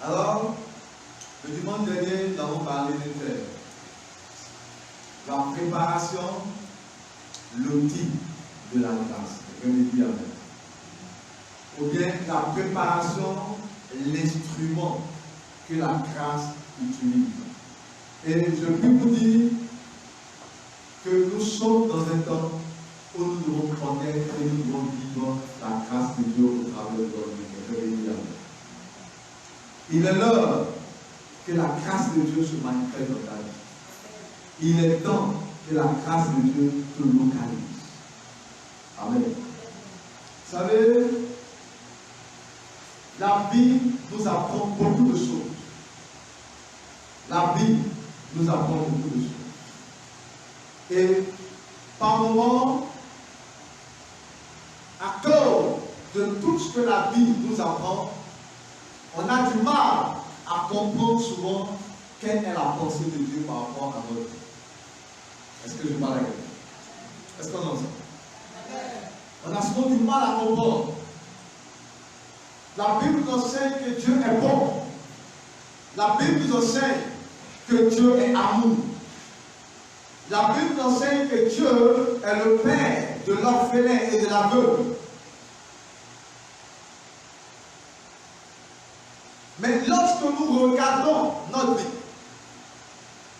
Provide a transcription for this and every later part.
Alors, le dimanche dernier, nous avons parlé de faire la préparation, l'outil de la grâce. Je vais dire amen. Ou bien la préparation, l'instrument que la grâce utilise. Et je peux vous dire que nous sommes dans un temps où nous devons connaître et nous devons vivre la grâce de Dieu au travers de notre vie. Je vais dire amen. Il est l'heure que la grâce de Dieu se manifeste dans ta vie. Il est temps que la grâce de Dieu te localise. Amen. Vous savez, la vie nous apprend beaucoup de choses. La vie nous apprend beaucoup de choses. Et par moments, à cause de tout ce que la vie nous apprend, on a du mal à comprendre souvent quelle est la pensée de Dieu par rapport à notre vie. Est-ce que je parle à quelqu'un? Est-ce qu'on entend? On a souvent du mal à comprendre. La Bible nous enseigne que Dieu est bon. La Bible nous enseigne que Dieu est amour. La Bible nous enseigne que Dieu est le Père de l'orphelin et de la veuve. Mais lorsque nous regardons notre vie,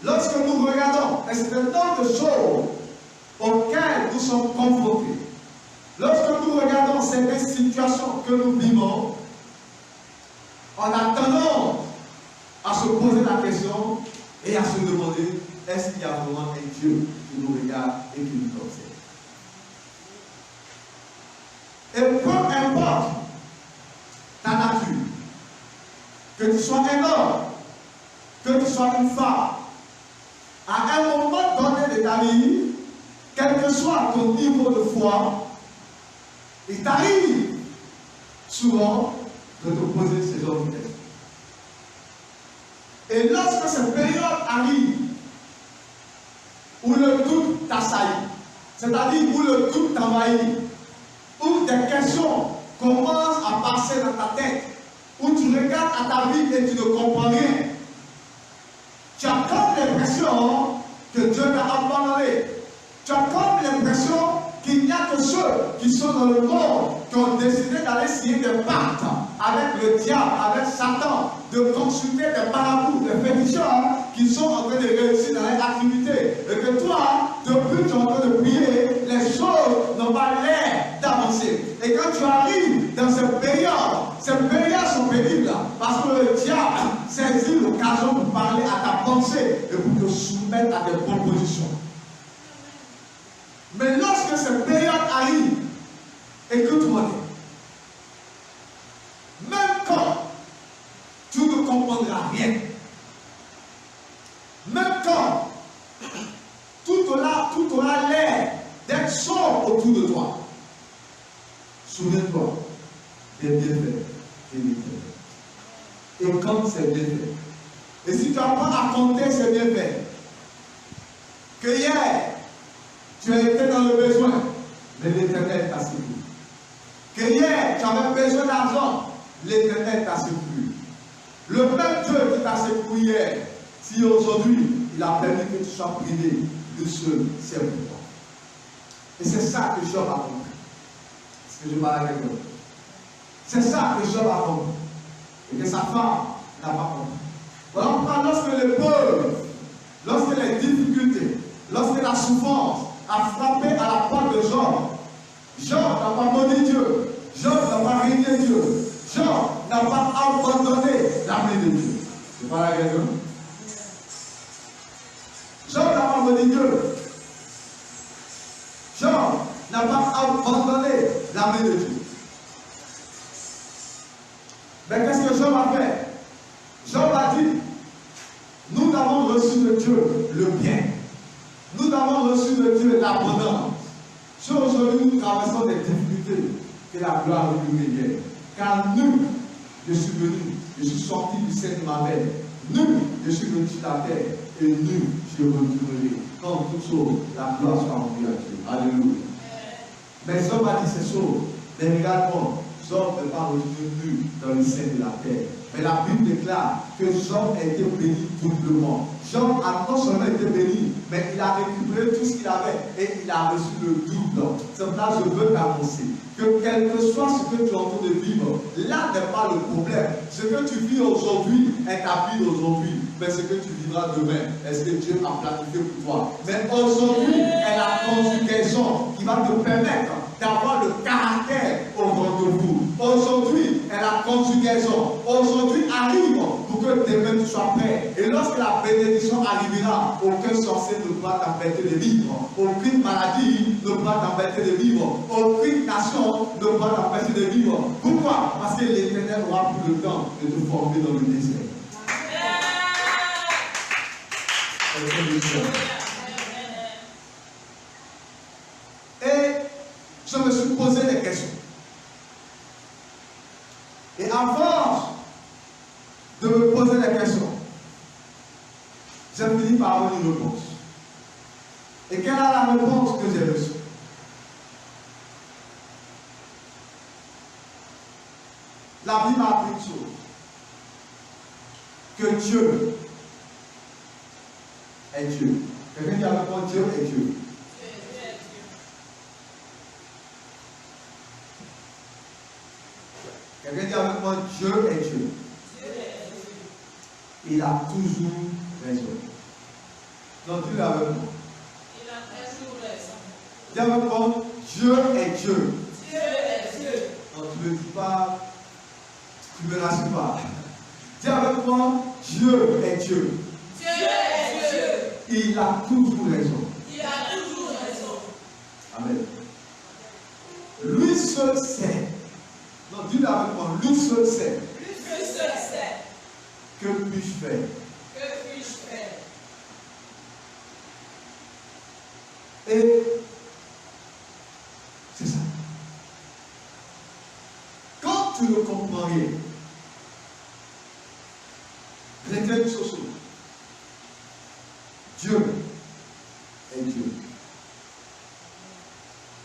lorsque nous regardons un certain nombre de choses auxquelles nous sommes confrontés, lorsque nous regardons certaines situations que nous vivons, on a tendance à se poser la question et à se demander, est-ce qu'il y a vraiment un Dieu qui nous regarde et qui nous observe? Et peu importe ta nature, que tu sois un homme, que tu sois une femme, à un moment donné de ta vie, quel que soit ton niveau de foi, il t'arrive souvent de te poser ces autres questions. Et lorsque cette période arrive, où le doute t'assaillit, c'est-à-dire où le doute t'envahit, où des questions commencent à passer dans ta tête, où tu regardes à ta vie et tu ne comprends rien, tu as comme l'impression que Dieu t'a abandonné. Tu as comme l'impression qu'il n'y a que ceux qui sont dans le monde qui ont décidé d'aller signer des pactes avec le diable, avec Satan, de consulter des marabouts, des féticheurs qui sont en train de réussir dans leur activité. Et que toi, depuis que tu es en train de prier, les choses n'ont pas l'air d'avancer. Et quand tu arrives dans ces périodes sont pénibles parce que le diable saisit l'occasion de parler à ta pensée et pour te soumettre à des propositions. Mais lorsque cette période arrive, écoute-moi, même quand tu ne comprendras rien, même quand tout aura l'air d'être sombre autour de toi, souviens-toi des bienfaits qu'il fait. Et quand ces bienfaits, et si tu apprends à compter ces bienfaits, que hier, tu as été dans le besoin, mais l'Éternel t'a secouru. Que hier, tu avais besoin d'argent, l'Éternel t'a secouru. Le même Dieu qui t'a secouru hier, si aujourd'hui, il a permis que tu sois privé de ce serviteur. Et c'est ça que Job a compris. Est-ce que je parle à quelqu'un? C'est ça que Job a compris. Et que sa femme n'a pas compris. Voilà, lorsque les pauvres, lorsque les difficultés, lorsque la souffrance a frappé à la porte de Job, Job n'a pas maudit Dieu, Job n'a pas régné Dieu, Job n'a pas abandonné l'armée de Dieu. Je parle à quelqu'un? Job n'a pas maudit Dieu. Job n'a pas abandonné l'armée de Dieu. Mais qu'est-ce que Job a fait? Job a dit, nous avons reçu de Dieu le bien. Nous avons reçu de Dieu l'abondance. Si aujourd'hui nous traversons des difficultés, que la gloire de Dieu vienne. Car nul, je suis venu, je suis sorti du sein de ma mère. Nul, je suis venu sur la terre. Et nul, je retournerai. Quand toute chose, la gloire soit rendue à Dieu. Alléluia. Mais Job a dit ces choses. Mais regarde-moi, Job n'est pas revenu dans le sein de la terre. Mais la Bible déclare que Job a été béni doublement. Job a non seulement été béni, mais il a récupéré tout ce qu'il avait et il a reçu le double. C'est pour ça que je veux t'annoncer que quel que soit ce que tu es en train de vivre, là n'est pas le problème. Ce que tu vis aujourd'hui est ta vie d'aujourd'hui, mais ce que tu vivras demain, est-ce que Dieu a planifié pour toi? Mais aujourd'hui est la conjugaison qui va te permettre d'avoir le caractère au rendez-vous. Aujourd'hui est la conjugaison. Aujourd'hui arrive pour que demain tu sois prêt. Et lorsque la bénédiction arrivera, aucun sorcier ne pourra t'empêcher de vivre. Aucune maladie ne pourra t'empêcher de vivre. Aucune nation ne pourra t'empêcher de vivre. Pourquoi? Parce que l'Éternel aura pris le temps de te former dans le désert. Et je me suis posé des questions. Et à force de me poser des questions, j'ai fini par avoir une réponse. Et quelle est la réponse que j'ai reçue? La Bible m'a appris une chose. Que Dieu est Dieu. Quelqu'un dit avec moi, Dieu est Dieu. Quelqu'un dit avec moi, Dieu est Dieu. Il a toujours raison. Donc, dis-le avec moi. Il a toujours raison. Dis avec moi, Dieu est Dieu. Dieu est Dieu. Donc, tu ne me dis pas, tu ne me rassures pas. Dis avec moi, Dieu est Dieu. Dieu est Dieu. Il a toujours raison. Il a toujours raison. Amen. Lui seul sait. Non, dis-le avec moi, lui seul sait. Lui seul sait. Que puis-je faire? Que puis-je faire? Et c'est ça. Quand tu ne comprends rien, retiens une chose. Dieu est Dieu.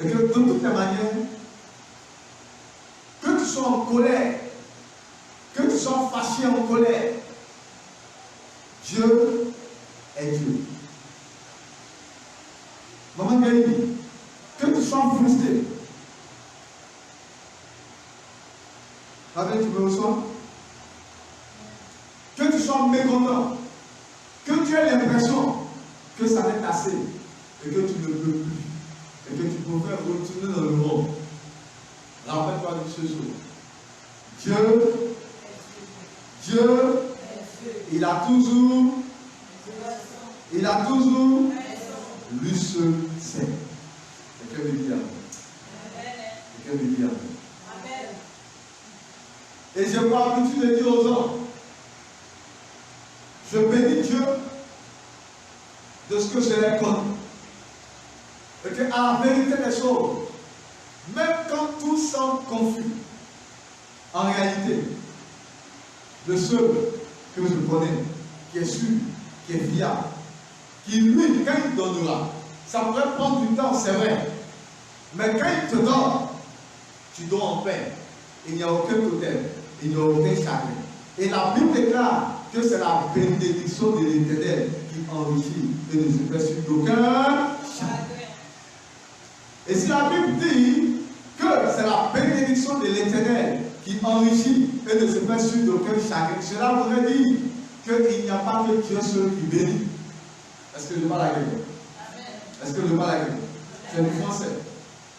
Et que de toutes les manières, que tu sois en colère, que tu sois fâché en colère, Dieu est Dieu. Maman Gaïbi, que tu sois frustré, tu me reçois? Que tu sois mécontent, que tu aies l'impression que ça n'est assez et que tu ne peux plus, et que tu préfères retourner dans le monde. Rappelle-toi de ce jour. Dieu, il a toujours, lui seul sait. Quelqu'un me dit amen. Quelqu'un me dit amen. Et je n'ai pas l'habitude de dire aux gens, je bénis Dieu de ce que je l'ai connu. Et qu'à la vérité des choses, même quand tout semble confus, en réalité, le seul que je connais, qui est sûr, qui est fiable, qui lui, quand il donnera, ça pourrait prendre du temps, c'est vrai. Mais quand il te donne, tu dois en paix. Il n'y a aucun totem, il n'y a aucun chagrin. Et la Bible déclare que c'est la bénédiction de l'Éternel qui enrichit et ne se fait suivre d'aucun chagrin. Et si la Bible dit que c'est la bénédiction de l'Éternel qui enrichit et ne se fait suivre d'aucun chagrin, cela voudrait dire qu'il n'y a pas que Dieu seul qui bénit. Est-ce que je parle à quelqu'un? Est-ce que je parle à quelqu'un? C'est le français.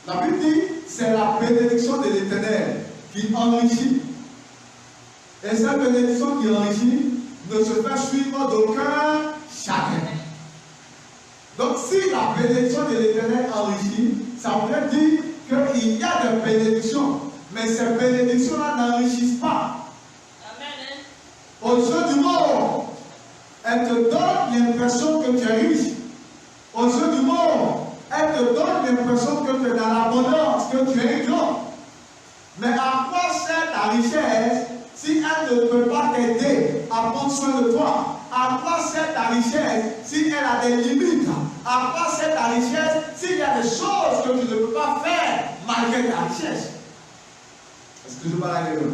La Bible dit c'est la bénédiction de l'Éternel qui enrichit. Et cette bénédiction qui enrichit ne se fait suivre d'aucun chagrin. Donc si la bénédiction de l'Éternel enrichit, ça veut dire qu'il y a des bénédictions, mais ces bénédictions-là n'enrichissent pas. Amen. Aux yeux du monde, elles te donnent l'impression que tu es riche. Aux yeux du monde, elles te donnent l'impression que tu es dans l'abondance, que tu es grand. Mais à quoi sert ta richesse si elle ne peut pas t'aider à prendre soin de toi? À quoi sert ta richesse si elle a des limites? À quoi sert ta richesse s'il y a des choses que tu ne peux pas faire malgré ta richesse? Est-ce que je parle à quelqu'un?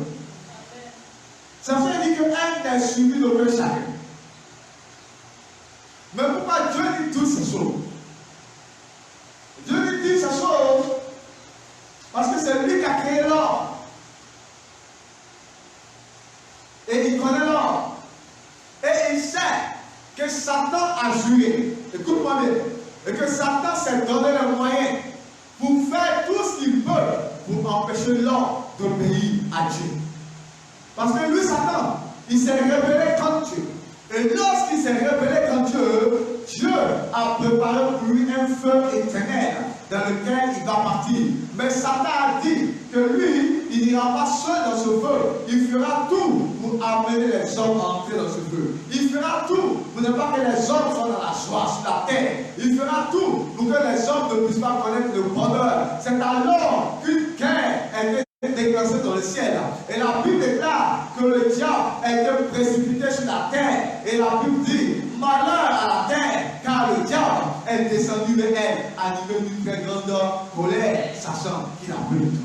Ça veut dire qu'elle n'est suivie d'aucun chacun. Mais pourquoi Dieu dit toutes ces choses? Dieu dit toutes ces choses parce que c'est lui qui a créé l'homme. Et il connaît l'homme. Et il sait que Satan a juré. Écoute-moi bien. Et que Satan s'est donné les moyens pour faire tout ce qu'il peut pour empêcher l'homme d'obéir à Dieu. Parce que lui, Satan, il s'est rebellé contre Dieu. Et lorsqu'il s'est rebellé contre Dieu, Dieu a préparé pour lui un feu éternel dans lequel il va partir. Mais Satan a dit que lui, il n'ira pas seul dans ce feu. Il fera tout pour amener les hommes à entrer dans ce feu. Il fera tout pour ne pas que les hommes soient dans la joie sur la terre. Il fera tout pour que les hommes ne puissent pas connaître le bonheur. C'est alors qu'une guerre est déclenchée dans le ciel. Et la Bible déclare que le diable a été précipité sur la terre. Et la Bible dit, malheur à la terre, car le diable est descendu vers elle, animé d'une très grande colère, sachant qu'il a plus de temps.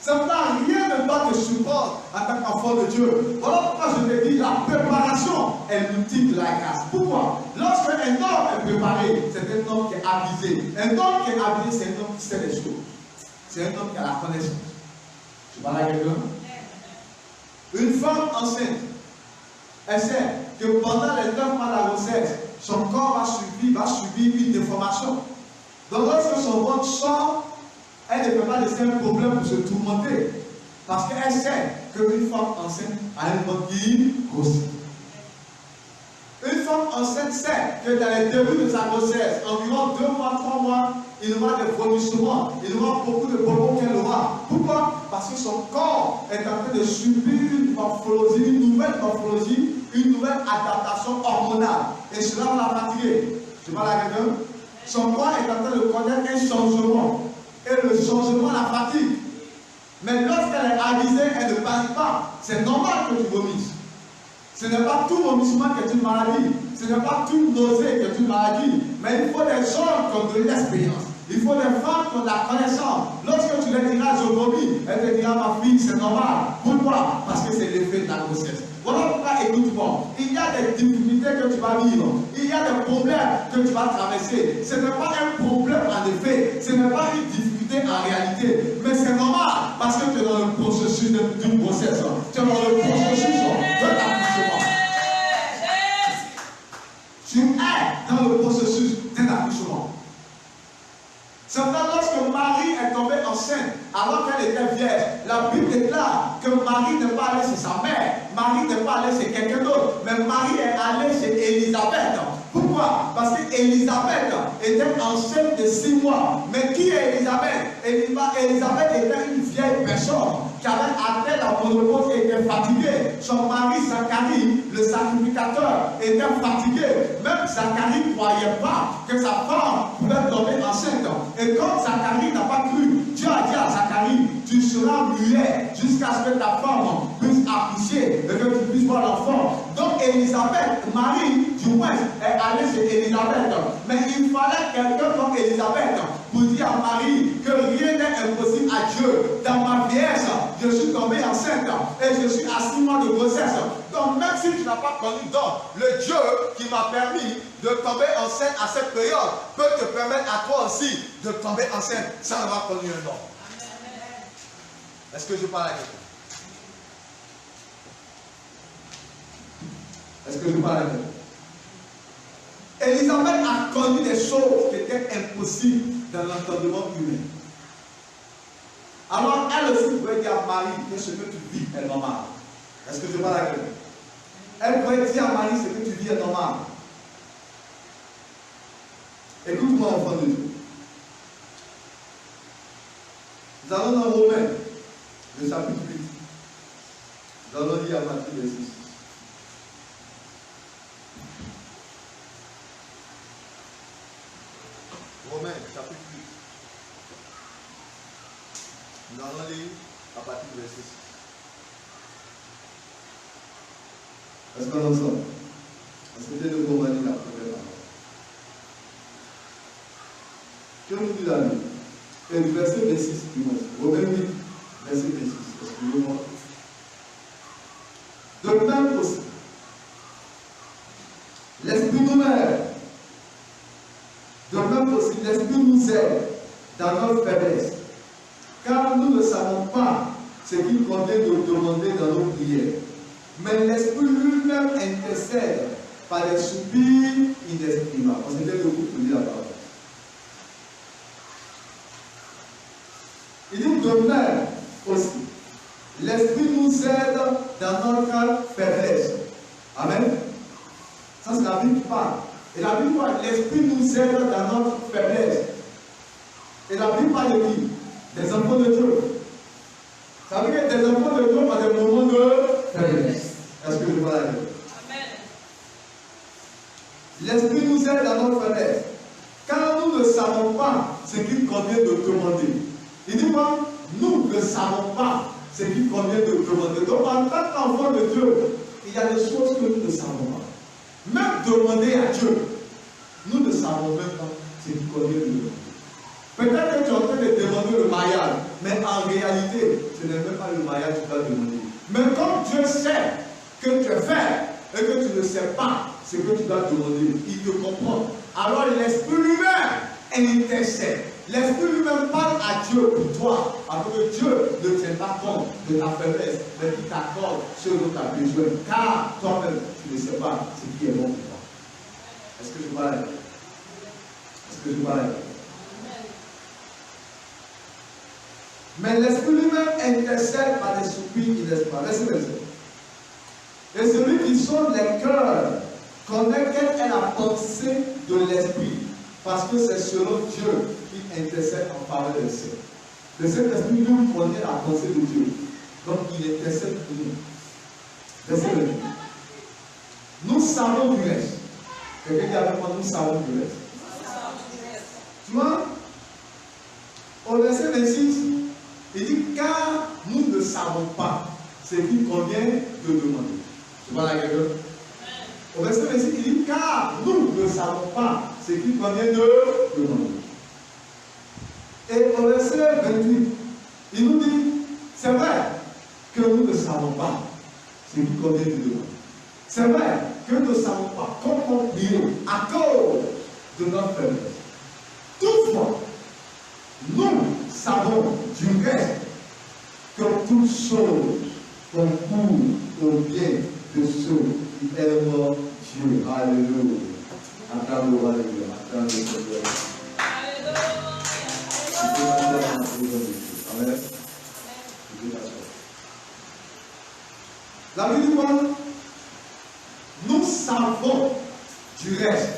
Simplement, rien ne va te supporter en tant qu'enfant de Dieu. Voilà pourquoi je te dis, la préparation est l'outil de la grâce. Pourquoi? Lorsqu'un homme est préparé, c'est un homme qui est avisé. Un homme qui est avisé, c'est un homme qui sait les choses. C'est un homme qui a la connaissance. Je parle à quelqu'un? Une femme enceinte, elle sait que pendant les 9 mois de la grossesse, son corps va subir une déformation. Donc lorsque son ventre sort, elle ne peut pas laisser un problème pour se tourmenter. Parce qu'elle sait qu'une femme enceinte a un ventre qui grossit. Une femme enceinte sait que dans les débuts de sa grossesse, environ 2 mois, 3 mois, il aura des vomissements, il aura beaucoup de bonbons qu'elle aura. Pourquoi? Parce que son corps est en train de subir une morphologie, une nouvelle morphologie, une nouvelle adaptation hormonale. Et cela va la fatiguer. Je parle à quelqu'un? Son corps est en train de connaître un changement. Et le changement la fatigue. Mais lorsqu'elle est avisée, elle ne panique pas. C'est normal que tu vomisses. Ce n'est pas tout vomissement qui est une maladie. Ce n'est pas toute nausée qui est une maladie. Mais il faut des gens qui ont de l'expérience. Il faut des femmes qui ont de la connaissance. Lorsque tu leur diras je vomis, elle te dira ma fille, c'est normal. Pourquoi? Parce que c'est l'effet de la grossesse. Voilà pourquoi, écoute-moi, il y a des difficultés que tu vas vivre. Il y a des problèmes que tu vas traverser. Ce n'est pas un problème en effet. Ce n'est pas une difficulté en réalité. Mais c'est normal parce que tu es dans le processus d'une grossesse. Tu es dans le processus de l'accouchement. Tu es dans le processus d'un accouchement. Cependant, lorsque Marie est tombée enceinte, alors qu'elle était vierge, la Bible déclare que Marie n'est pas allée chez sa mère, Marie n'est pas allée chez quelqu'un d'autre, mais Marie est allée chez Élisabeth. Pourquoi? Parce qu'Élisabeth était enceinte de 6 mois. Mais qui est Élisabeth? Élisabeth était une vieille personne qui avait atteint la ménopause et était fatiguée. Son mari Zacharie, le sacrificateur, était fatigué. Même Zacharie ne croyait pas que sa femme pouvait tomber enceinte. Et comme Zacharie n'a pas cru, Dieu a dit à Zacharie, tu seras muet jusqu'à ce que ta femme puisse accoucher et que tu puisses voir l'enfant. Donc Élisabeth, Marie, du moins, est allée chez Élisabeth. Mais il fallait quelqu'un comme Élisabeth pour dire à Marie que rien n'est impossible à Dieu. Dans ma vieillesse, je suis tombée enceinte et je suis à 6 mois de grossesse. Donc même si tu n'as pas connu d'homme, le Dieu qui m'a permis de tomber enceinte à cette période peut te permettre à toi aussi de tomber enceinte sans avoir connu un homme. Est-ce que je parle à quelqu'un? Est-ce que je parle à quelqu'un? Élisabeth a connu des choses qui étaient impossibles dans l'entendement humain. Alors elle aussi pouvait dire à Marie que ce que tu vis est normal. Est-ce que je parle à quelqu'un? Elle pouvait dire à Marie ce que tu vis est normal. Écoute-moi, enfant de Dieu. Nous allons dans Romains, le chapitre 8. Nous allons lire à partir de 6. Romains, chapitre 8. Nous allons lire à partir de 6. Est-ce qu'on ensemble? Est-ce que Dieu nous va dire la première parole? Que nous dit la Bible? Et le verset 26, Romains 8, Verset 26. Excusez-moi. De même aussi, l'Esprit nous aide. De même aussi, l'Esprit nous aide dans notre faiblesse. Car nous ne savons pas ce qu'il convient de demander dans nos prières. Mais l'Esprit lui-même intercède par des soupirs inexprimables. On s'était beaucoup pour lire la parole. Il dit de même aussi, l'Esprit nous aide dans notre faiblesse. Amen. Ça, c'est la Bible qui parle. Et la Bible parle, l'Esprit nous aide dans notre faiblesse. Et la Bible parle de qui? Des enfants de Dieu. Ça veut dire que des enfants de Dieu ont des moments de faiblesse. Est-ce que je vois la Bible? Amen. L'Esprit nous aide dans notre faiblesse. Car nous ne savons pas ce qu'il convient de demander. Il dit quoi? Nous ne savons pas ce qu'il convient de demander. Donc, en tant qu'enfant de Dieu, il y a des choses que nous ne savons pas. Même demander à Dieu, nous ne savons même pas ce qu'il convient de demander. Peut-être que tu es en train de demander le mariage, mais en réalité, ce n'est même pas le mariage que tu dois demander. Mais comme Dieu sait que tu es faible et que tu ne sais pas ce que tu dois demander, il te comprend. Alors l'Esprit lui-même intercède. L'Esprit lui-même parle à Dieu pour toi, parce que Dieu ne tient pas compte de ta faiblesse, mais il t'accorde ce dont tu as besoin, car toi-même, tu ne sais pas ce qui est bon pour toi. Est-ce que je parle? Est-ce que je parle? Mais l'Esprit lui-même intercède par des soupirs inexprimables. Verset 27. Et celui qui sonde les cœurs connaît quelle est la pensée de l'Esprit, parce que c'est selon Dieu qu'il intercède en faveur des saints. Le Saint-Esprit nous connaît la pensée de Dieu, donc il intercède pour nous. Verset 28. Nous savons du reste. Quelqu'un dit avec moi, nous savons du reste. Tu vois, au verset 26, il dit, car nous ne savons pas ce qu'il convient de demander. Tu vois la gueule? Au verset 26, il dit, car nous ne savons pas ce qu'il convient de demander. Et au verset 28, il nous dit, c'est vrai que nous ne savons pas ce qu'il convient de demander. C'est vrai que nous ne savons pas comment prier à cause de notre faiblesse. Toutefois, nous savons du reste que toutes choses concourent au bien de ceux qui aiment Dieu. Alléluia. Attends-le, alléluia. Attends-le, Amen. La Bible dit quoi? Nous savons du reste.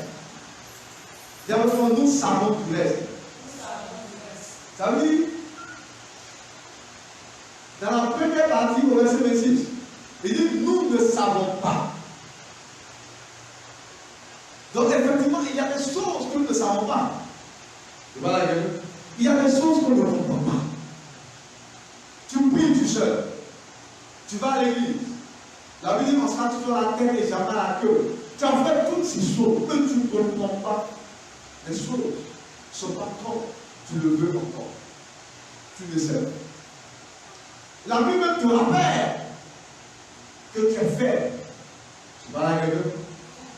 D'abord, nous savons du reste. Ça veut dire, dans la première partie au verset 26, il dit nous ne savons pas. Donc effectivement, il y a des choses que nous ne savons pas. Voilà, il y a des choses qu'on ne comprend pas. Tu pries tout seul. Tu vas à l'église. La Bible dit qu'on sera toujours à la tête et jamais à la queue. Tu as fait toutes ces choses que tu ne comprends pas. Les choses ne sont pas trop. Tu le veux encore. Tu le sais. La Bible même te rappelle que tu es faible. Tu vas à la gueule.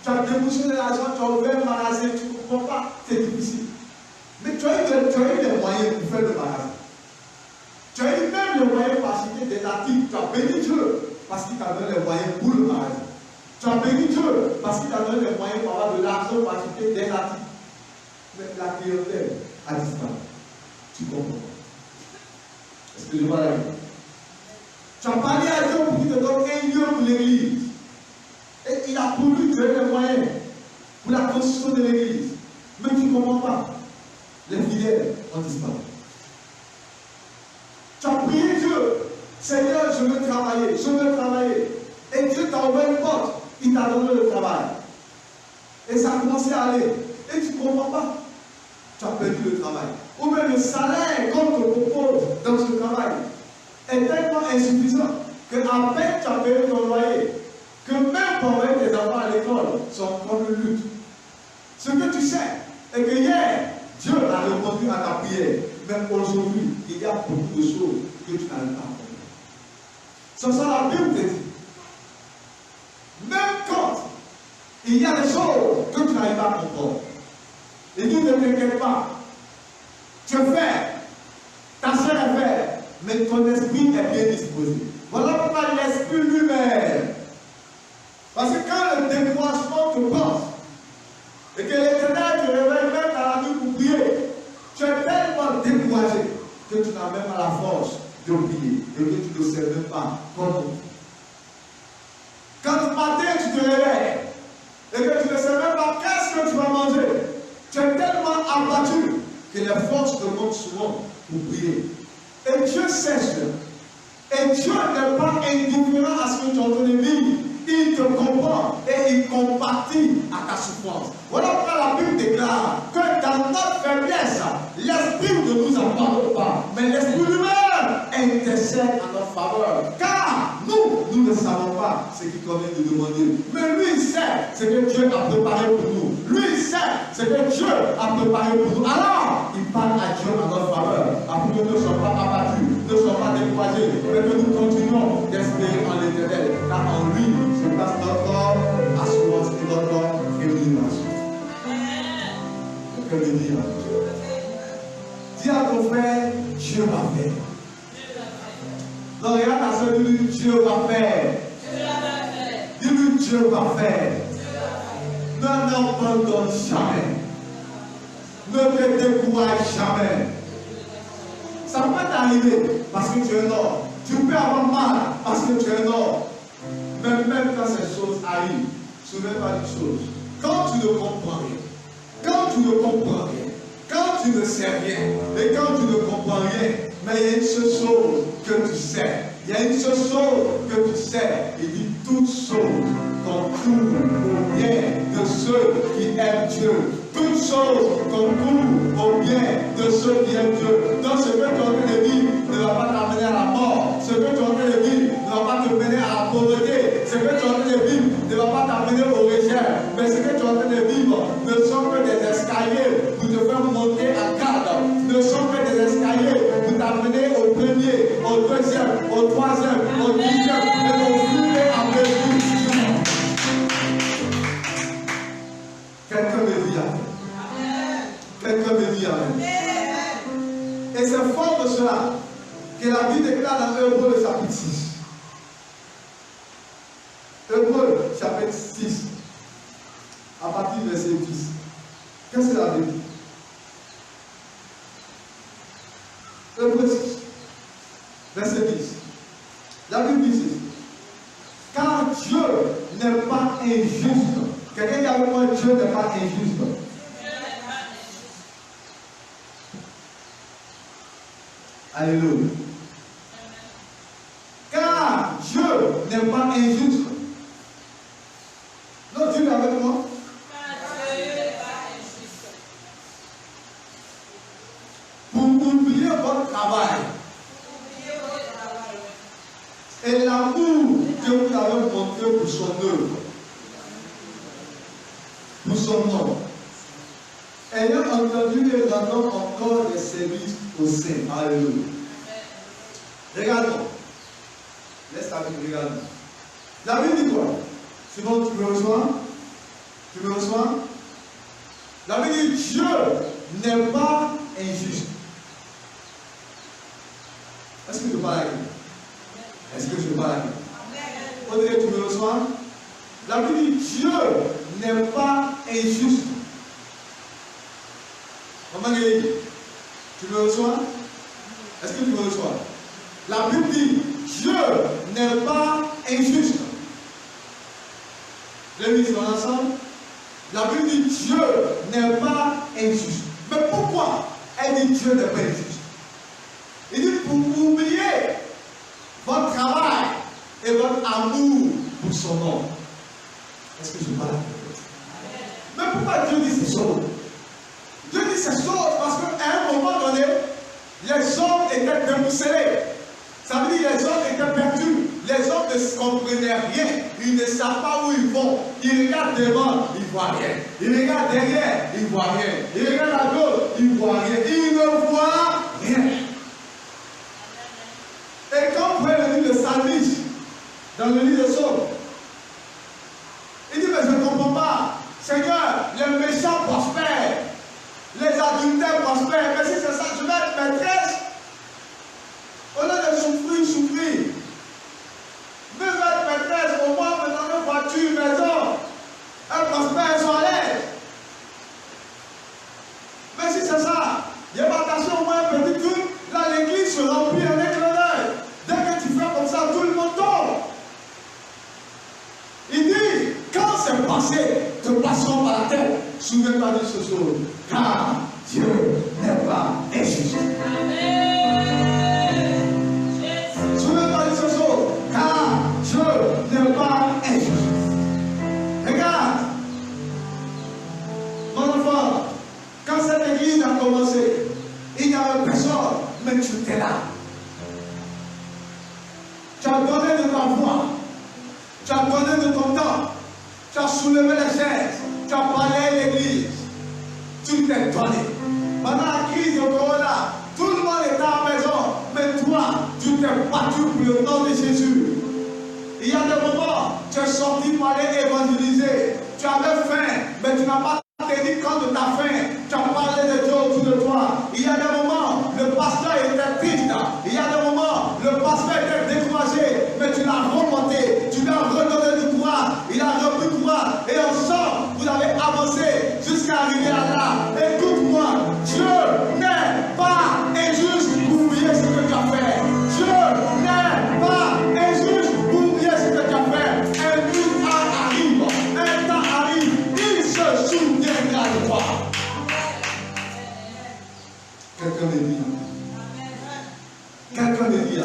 Tu as débouché de l'argent, tu as ouvert un magasin, tu ne comprends pas, c'est difficile. Mais tu as eu les moyens pour faire le magasin. Tu as eu même les moyens pour acheter des articles. Tu as béni Dieu parce qu'il t'a donné les moyens pour le magasin. Tu as béni Dieu parce qu'il t'a donné les moyens pour avoir de l'argent pour acheter des articles. Mais la clientèle a disparu. Tu comprends? Est-ce que je vois la vie? Tu as parlé à Dieu pour qu'il te donne un lieu pour l'église. Et il a pourvu que tu aies les moyens pour la construction de l'église. Mais tu ne comprends pas. Les fidèles ont disparu. Tu as prié Dieu. Seigneur, je veux travailler. Je veux travailler. Et Dieu t'a ouvert une porte. Il t'a donné le travail. Et ça a commencé à aller. Et tu ne comprends pas. Tu as perdu le travail. Ou même le salaire qu'on te propose dans ce travail est tellement insuffisant que à peine tu as payé ton loyer, que même pour envoyer tes enfants à l'école sont comme une lutte. Ce que tu sais est que hier, Dieu a répondu à ta prière. Même aujourd'hui, il y a beaucoup de choses que tu n'arrives pas à comprendre. C'est ça la Bible te dit. Même quand il y a des choses que tu n'arrives pas à comprendre, et tu ne t'inquiètes pas, tu fais, ta chair est faite, mais ton esprit est bien disposé. Voilà pourquoi l'esprit lui-même. Parce que quand le découragement te pense, et que l'Éternel te réveille même dans la nuit pour prier, tu es tellement découragé que tu n'as même pas la force de prier et que tu ne sais même pas comment. Quand le matin tu te réveilles et que tu ne sais même pas qu'est-ce que tu vas manger, tu es tellement abattu que les forces te manquent souvent pour prier. Et Dieu sait cela. Et Dieu n'est pas indifférent à ce que tu es en train de vivre. Il te comprend et il compatit à ta souffrance. Voilà pourquoi la Bible déclare que dans notre faiblesse, l'Esprit ne nous abandonne pas, mais l'Esprit lui-même intercède en notre faveur. Car nous ne savons pas ce qu'il convient de demander. Mais lui, il sait ce que Dieu a préparé pour nous. Lui, il sait ce que Dieu a préparé pour nous. Alors, il parle à Dieu en notre faveur. Afin que nous ne soyons pas abattus, ne soyons pas découragés, mais que nous continuons d'espérer en l'Éternel. Car en lui, se passe notre assurance et notre élimination. Que le dire. Dis à ton frère, Dieu va faire. Non, regarde ta soeur, dis-lui, Dieu va faire. Dis-lui, Dieu va faire. Ne n'abandonne jamais. Ne te décourage jamais. Ça peut t'arriver parce que tu es un homme. Tu peux avoir mal parce que tu es un homme. Mais même quand ces choses arrivent, souviens-toi d'une chose. Quand tu ne comprends rien, quand tu ne comprends rien, quand tu ne sais rien, et quand tu ne comprends rien, mais il y a une seule chose que tu sais. Il y a une seule chose que tu sais. Il dit toutes choses concourent au bien de ceux qui aiment Dieu. Toutes choses concourent au bien de ceux qui aiment Dieu. Donc ce que tu es en train de vivre ne va pas t'amener à la mort. Ce que tu es en train de vivre ne va pas te mener à la pauvreté. Ce que tu es en train de vivre ne va pas t'amener au rejet. Mais ce que tu es en train de vivre ne sont que des escaliers pour te faire monter à garde. Ne sont que des escaliers pour t'amener au premier, au deuxième, au troisième, au dixième, et au fur et à mesure. Quelqu'un me dit amen. Quelqu'un me dit amen. Et c'est fort de cela que la Bible déclare dans Hébreux chapitre 6. Hébreux chapitre 6, à partir du verset 10. Qu'est-ce que la Bible dit? Hébreux 6, verset 10. La Bible dit ceci. Car Dieu n'est pas injuste. Quelqu'un dit avec moi, Dieu n'est pas injuste. Alléluia. Car Dieu n'est pas injuste. Non, Dieu est avec moi. Pour oublier votre travail et l'amour que vous avez montré pour son œuvre, pour son nom, ayant entendu et rendant encore des services au Saint. Alléluia. Regardons. Laisse ta Bible, regarde. La Bible dit quoi? Sinon, tu me reçois? Tu me reçois? La Bible dit Dieu n'est pas injuste. Est-ce que je parle à qui? Est-ce que je parle à qui? On dirait tu me reçois? La Bible dit Dieu n'est pas injuste. Maman Guéli, tu me reçois? Est-ce que tu me reçois? La Bible dit Dieu n'est pas injuste. Les mises ensemble. La Bible dit Dieu n'est pas injuste. Mais pourquoi elle dit Dieu n'est pas injuste? Il dit pour oublier votre travail et votre amour pour son nom. Est-ce que je parle à quelqu'un? Mais pourquoi Dieu dit ces choses? Dieu dit ces choses parce qu'à un moment donné, les hommes étaient déboussolés. Ça veut dire que les hommes étaient perdus. Les hommes ne comprenaient rien. Ils ne savent pas où ils vont. Ils regardent devant, ils ne voient rien. Ils regardent derrière, ils ne voient rien. Ils regardent à gauche, ils ne voient rien. Ils ne voient rien. dans le livre de Psaumes. Il dit, mais je ne comprends pas. Seigneur, les méchants prospèrent. Les adultères prospèrent. Mais si c'est ça, je vais être maîtresse. Au lieu de souffrir. Je vais être maîtresse, au moins me donner une voiture, une maison. Elle prospère, elle soit à l'aise. Mais si c'est ça, il y a pas attention au moins un petit truc. Là, l'église se remplit avec l'honneur. Dès que tu fais comme ça, tout le monde tombe. Il dit, quand c'est passé, te passeront par la tête. Souviens-toi de ce chose. Car Dieu n'est pas injuste. Amen. Souviens-toi de ce chose. Car Dieu n'est pas injuste. Regarde, mon enfant, quand cette église a commencé, il n'y avait personne, mais tu étais là. Tu as donné de ta voix, tu as donné de ton temps, tu as soulevé les chaises, tu as parlé à l'église, tu t'es donné. Pendant la crise de Corona, tout le monde était à la maison, mais toi, tu t'es battu pour le nom de Jésus. Il y a des moments, tu es sorti pour aller évangéliser, tu avais faim, mais tu n'as pas tenu compte de ta faim, tu as parlé de Dieu autour de toi. Il y a des moments, le pasteur était triste, il y a des moments, le pasteur était découragé, mais tu l'as remonté, tu lui as redonné du courage, il a repris du courage, et ensemble, vous avez avancé jusqu'à arriver à là. Écoute-moi, Dieu n'est pas injuste pour oublier ce que tu as fait. Dieu n'est pas injuste pour oublier ce que tu as fait. Un temps arrive, il se souviendra de toi. Quelqu'un me dit. Quelqu'un me dit.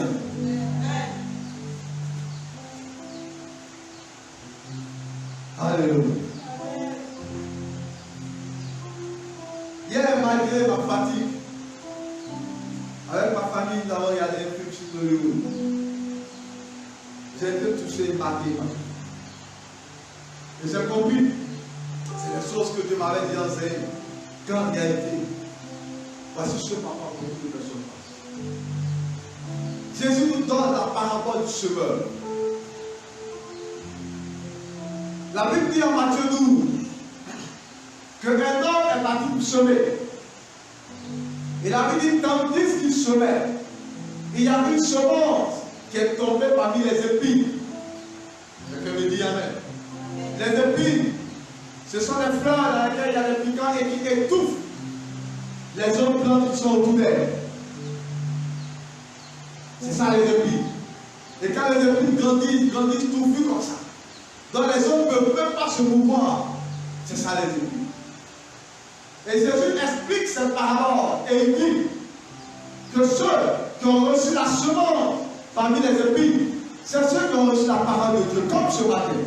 Alléluia. Hier, malgré ma fatigue, avec ma famille, nous avons regardé un film sur le Hollywood. J'ai été touché, marqué. Et j'ai compris. C'est les choses que Dieu m'avait dit en Zéhi. Qu'en réalité, voici ce papa pour beaucoup de personnes passent. Jésus nous donne la parabole du semeur. La Bible dit en Matthieu 12 qu'un homme est parti pour semer. Et la Bible dit tandis qu'il semait, il y a une semence qui est tombée parmi les épines. Quelqu'un me dit amen. Les épines, ce sont les fleurs dans lesquelles il y a des piquants et qui étouffent les autres plantes qui sont autour d'elles. C'est ça les épines. Et quand les épines grandissent touffues comme ça. Donc les autres ne peuvent même pas se mouvoir. C'est ça les épines. Et Jésus explique cette parabole et il dit que ceux qui ont reçu la semence parmi les épines, c'est ceux qui ont reçu la parole de Dieu, comme ce matin.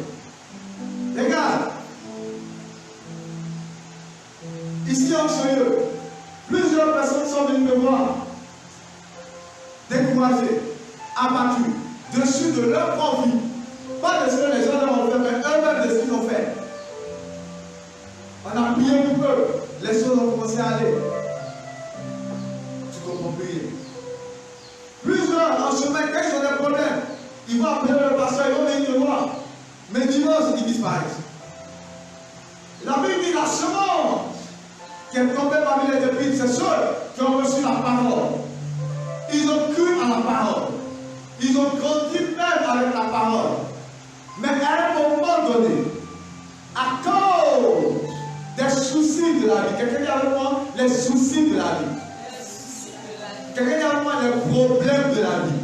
Regarde, ici en Soyeux, plusieurs personnes sont venues me voir, découragées, abattues, dessus de leur propre vie. Pas de ce que les gens leur ont fait, mais eux-mêmes de ce qu'ils ont fait. On a prié pour eux, les choses ont commencé à aller. Tu comprends prier. Plusieurs en chemin, quand ils ont des problèmes, ils vont appeler le pasteur, ils vont venir te voir. Mais dimanche, ils disparaissent. La Bible dit la semence qui est tombée parmi les épines, c'est ceux qui ont reçu la parole. Ils ont cru à la parole. Ils ont grandi même avec la parole. Mais à un moment donné, à cause des soucis de la vie, quelqu'un dit avec moi les soucis de la vie. Quelqu'un dit avec moi les problèmes de la vie.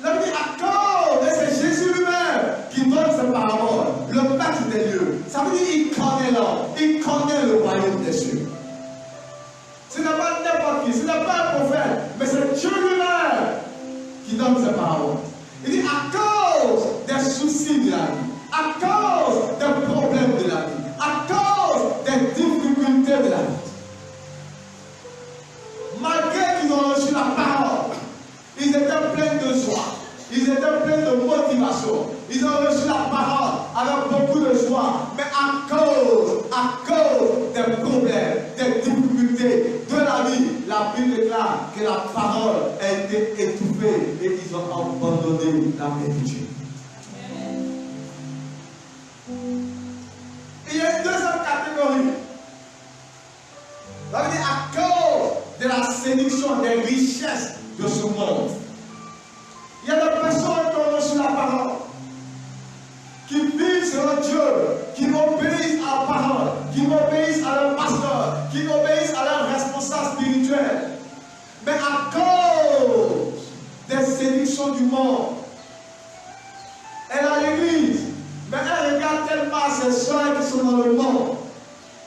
La vie à cause, et c'est Jésus lui-même qui donne cette parabole, le maître des lieux. Ça veut dire qu'il connaît l'homme, il connaît le royaume des cieux. Ce n'est pas n'importe qui, ce n'est pas un prophète, mais c'est Dieu lui-même qui donne cette parabole. Il dit à cause des soucis de la vie, à cause des problèmes de la vie, à cause des difficultés de la vie, malgré qu'ils ont reçu la parole, ils étaient pleins de joie, ils étaient pleins de motivation, ils ont reçu la parole avec beaucoup de joie, mais à cause des problèmes, des difficultés de la vie, la Bible déclare que la parole a été étouffée et ils ont abandonné demander la paix de Dieu. Il y a une deuxième catégorie. Ça veut dire à cause de la séduction des richesses de ce monde. Il y a des personnes qui ont reçu la parole, qui vivent selon Dieu, qui obéissent à la parole, qui obéissent à leur pasteur, qui obéissent à leur responsable spirituel. Mais à cause des séductions du monde, elle a l'église, mais elle regarde tellement ses soeurs qui sont dans le monde.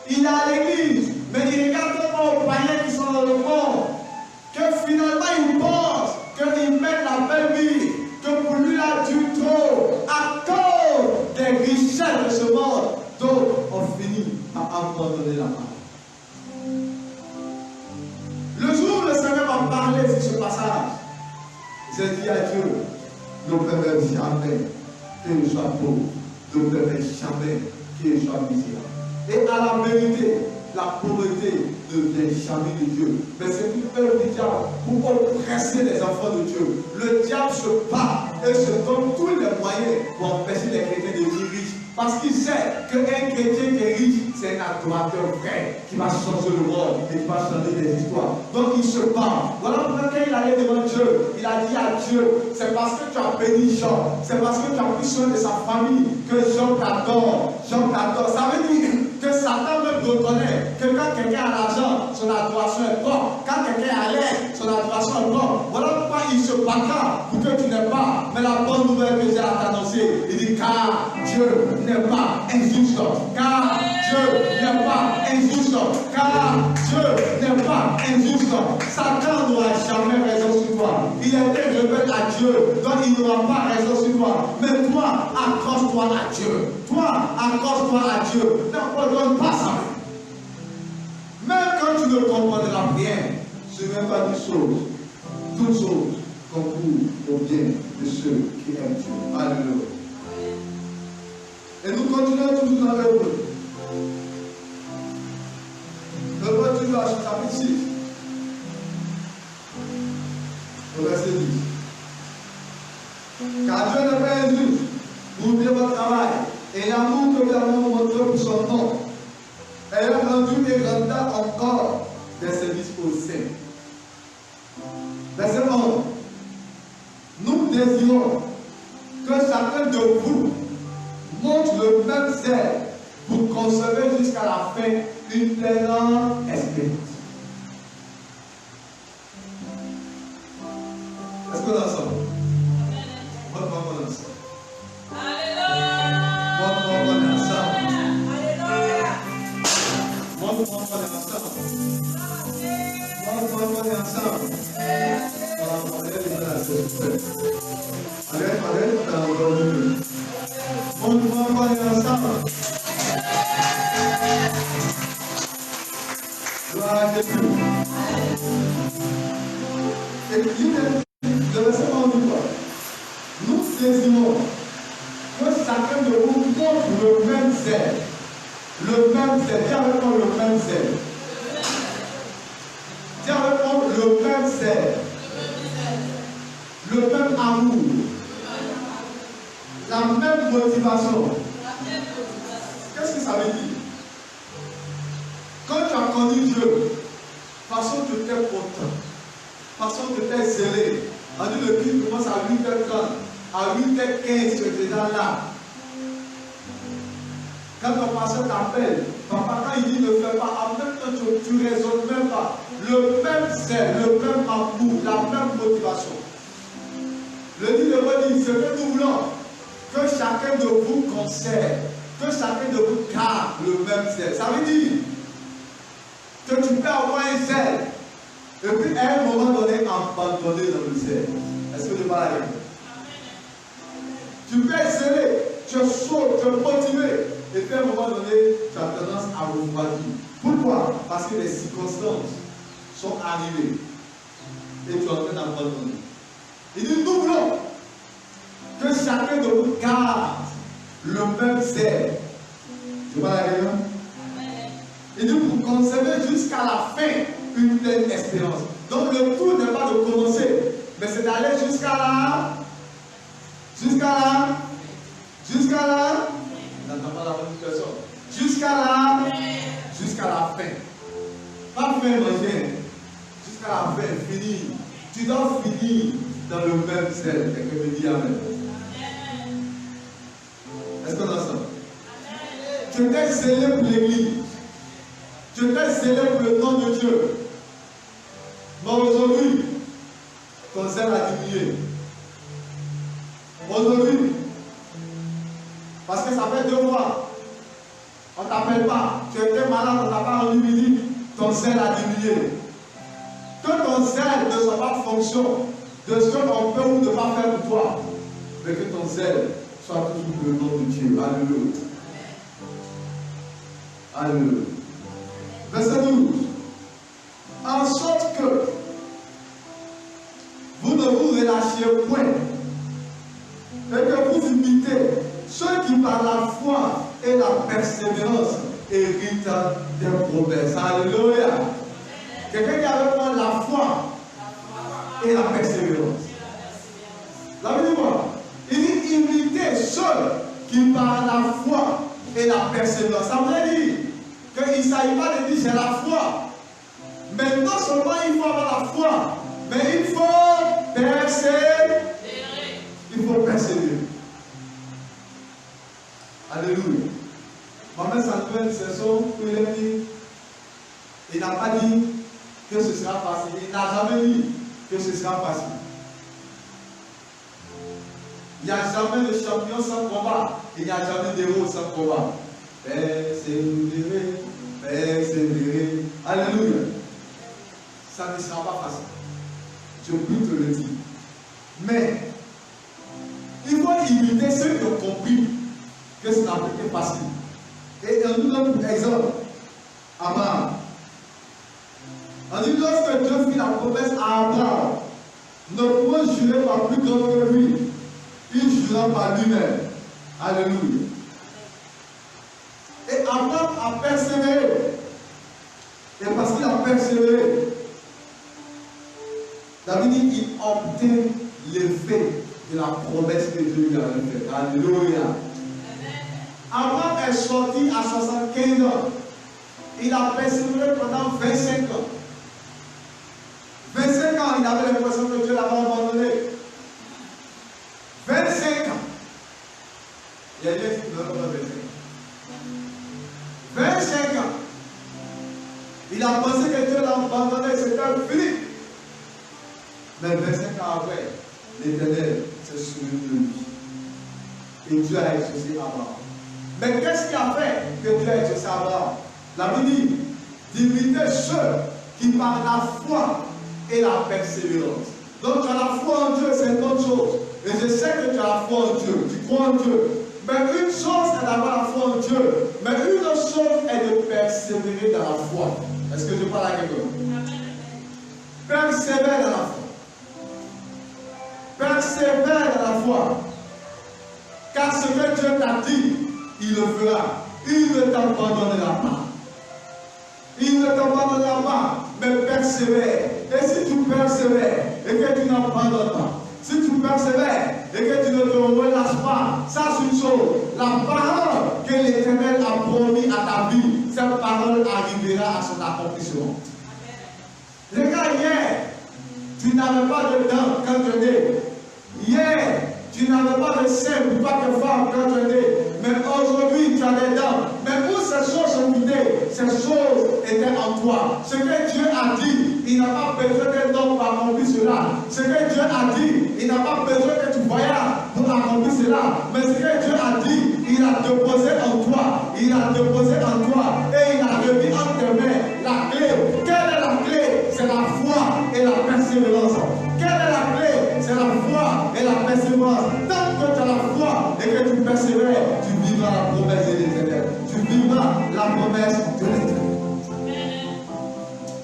Il a l'église, mais il regarde tellement aux païens qui sont dans le monde, que finalement il pense qu'il mène la belle vie, que pour lui là du trop, à cause des richesses de ce monde, d'autres ont fini par abandonner la parole. Le jour où le Seigneur m'a parlé sur ce passage, j'ai dit à Dieu, ne permets jamais qu'il soit pauvre, ne permets jamais qu'il soit misérable. Et à la vérité, la pauvreté ne vient jamais de Dieu. Mais c'est une œuvre du diable pour oppresser les enfants de Dieu. Le diable se bat et se donne tous les moyens pour empêcher les chrétiens de devenir riches. Parce qu'il sait qu'un chrétien qui est riche, c'est un adorateur vrai qui va changer le monde et qui va changer des histoires. Donc il se bat. Voilà pourquoi quand il allait devant Dieu, il a dit à Dieu, c'est parce que tu as béni Jean, c'est parce que tu as pris soin de sa famille que Jean t'adore. Jean t'adore. Ça veut dire que Satan même reconnaît que quand quelqu'un a l'argent, son adoration est bonne. Quand quelqu'un a l'air, son adoration est bonne. Voilà pourquoi il se battra pour que tu n'aies pas. Mais la bonne nouvelle que j'ai à t'annoncer, il dit car Dieu n'est pas injuste. Car Dieu n'est pas injuste. Car Dieu n'est pas injuste. Satan n'aura jamais raison sur toi. Il était rebelle à Dieu, donc il n'aura pas raison sur toi. Mais toi, accroche-toi à Dieu. Toi, accroche-toi à Dieu. N'abandonne pas ça. Même quand tu ne comprendras rien, ce n'est pas une chose. Toutes choses concourent au bien de ceux qui aiment Dieu. Alléluia. Et nous continuons toujours dans l'œuvre. L'œuvre du chapitre 6. Au verset 10. Car Dieu n'est pas injuste pour oublier votre travail et l'amour que nous avons montré pour son nom. Ayant rendu et rendant encore des services aux saints. Verset 11. Nous désirons que chacun de vous montre le même zèle pour conserver jusqu'à la fin une pleine espérance. Est-ce que nous ensemble? Bonne parole ensemble. Alléluia. Bonne parole ensemble. Alléluia. Bonne parole ensemble. Bonne parole ensemble. Allez, on va parler ensemble. Gloire à Jésus. Et le verset 11 dit quoi? Nous désirons que chacun de vous montre le même zèle. Le même zèle. Dis avec moi le même zèle. Dis avec moi le même zèle. Le même amour. La même motivation. Qu'est-ce que ça veut dire? Quand tu as connu Dieu, façon que tu étais content, façon que tu étais zélé, on dit le culte commence à 8h30, à 8h15, tu es déjà là. Quand ton pasteur t'appelle, papa, quand il dit ne fais pas, en même temps tu ne raisonnes même pas. Le même zèle, le même amour, la même motivation. Le livre dit, ce que nous voulons, que chacun de vous conserve, que chacun de vous garde le même zèle. Ça veut dire que tu peux avoir un zèle et puis à un moment donné abandonner dans le zèle. Est-ce que tu parles avec moi? Tu peux être zélé, tu es chaud, tu es motivé et puis à un moment donné tu as tendance à refroidir. Pourquoi? Parce que les circonstances sont arrivées et tu es en train d'abandonner. Il dit nous voulons que chacun de vous garde le même zèle. Tu vois la réunion? Il dit pour conserver jusqu'à la fin une pleine espérance. Donc le tout n'est pas de commencer, mais c'est d'aller jusqu'à la Jusqu'à là. Jusqu'à là. On n'entend pas la bonne personne. Jusqu'à là. Jusqu'à la fin. Pas fin manger. Jusqu'à la fin, fini. Tu dois finir dans le même zèle. Quelqu'un me dit Amen. Est-ce qu'on entend? Tu t'es zélé pour l'église. Tu t'es zélé pour le nom de Dieu. Mais aujourd'hui, ton zèle a diminué. Aujourd'hui, parce que ça fait 2 mois, on ne t'appelle pas. Tu étais malade, on ne t'a pas rendu visite. Ton zèle a diminué. Que ton zèle ne soit pas fonction de ce qu'on peut ou ne pas faire pour toi, mais que ton zèle soit toujours le nom de Dieu. Alléluia. Alléluia. Verset 12. En sorte que vous ne vous relâchiez point et que vous imitez ceux qui par la foi et la persévérance héritent des promesses. Alléluia. Quelqu'un qui avait moi la foi et la persévérance. La Bible dit quoi? Il dit imiter ceux qui par la foi et la persévérance. Ça veut dire qu'il ne s'agit pas de dire j'ai la foi. Mais non seulement il faut avoir la foi, mais il faut persévérer. Il faut persévérer. Alléluia. Maman Samuel, c'est son où il a dit, il n'a pas dit que ce sera facile. Il n'a jamais dit que ce sera facile. Il n'y a jamais de champion sans combat. Il n'y a jamais d'héros sans combat. Persévérer, persévérer. Alléluia. Ça ne sera pas facile. Je peux te le dire. Mais il faut imiter ceux qui ont compris que ce n'a pas été facile. Et on nous donne un exemple. Abraham. On dit lorsque Dieu fit la promesse à Abraham, ne point jurer par plus grand que lui, il jura par lui-même. Alléluia. Et Abraham a persévéré. Et parce qu'il a persévéré, David dit qu'il obtint l'effet de la promesse que Dieu lui avait faite. Alléluia. Abraham est sorti à 75 ans. Il a persévéré pendant 25 ans. 25 ans, il avait l'impression que Dieu l'avait abandonné. 25 ans. Il y a des gens qui ne peuvent pas 25 ans. 25 ans. Il a pensé que Dieu l'a abandonné, c'était fini. Mais 25 ans après, l'Éternel s'est souvenu de lui. Et Dieu a exaucé Abraham. Mais qu'est-ce qui a fait que Dieu a exaucé Abraham? La Bible dit d'imiter ceux qui par la foi et la persévérance. Donc tu as la foi en Dieu, c'est une autre chose. Et je sais que tu as la foi en Dieu, tu crois en Dieu. Mais une chose est d'avoir la foi en Dieu, mais une autre chose est de persévérer dans la foi. Est-ce que je parle à quelqu'un? Persévère dans la foi. Persévère dans la foi. Car ce que Dieu t'a dit, il le fera. Il ne t'abandonnera pas. Il ne t'abandonnera pas, mais persévère. Et si tu persévères et que tu n'abandonnes pas, si tu persévères et que tu ne te relâches pas, ça c'est une chose. La parole que l'Éternel a promis à ta vie, cette parole arrivera à son accomplissement. Regarde, hier, tu n'avais pas de dents quand tu es né. Hier, tu n'avais pas de sein pour pas te faire quand tu es né. Mais aujourd'hui, tu as des dents. Mais où ces choses sont venues, ces choses étaient en toi. Ce que Dieu a dit, il n'a pas besoin d'un homme pour accomplir cela. Ce que Dieu a dit, il n'a pas besoin que tu voyages pour accomplir cela. Mais ce que Dieu a dit, il a déposé en toi. Il a déposé en toi. Et il a remis entre tes mains la clé. Quelle est la clé? C'est la foi et la persévérance. Quelle est la clé? C'est la foi et la persévérance. Tant que tu as la foi et que tu persévères, tu vivras la promesse de l'Éternel. Tu vivras la promesse de l'Éternel.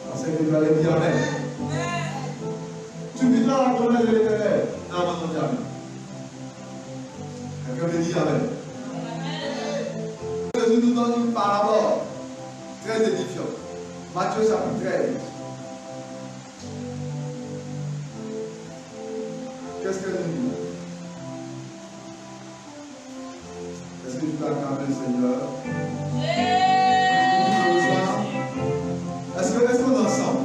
Parce que tu allais dire Amen. Tu vivras la promesse de l'Éternel. Non, non, non, jamais. Quelqu'un me dit Amen. Jésus nous donne une parabole très édifiante. Matthieu chapitre 13. Qu'est-ce qu'elle nous dit? peux acclamer le Seigneur? Est-ce qu'on est ensemble?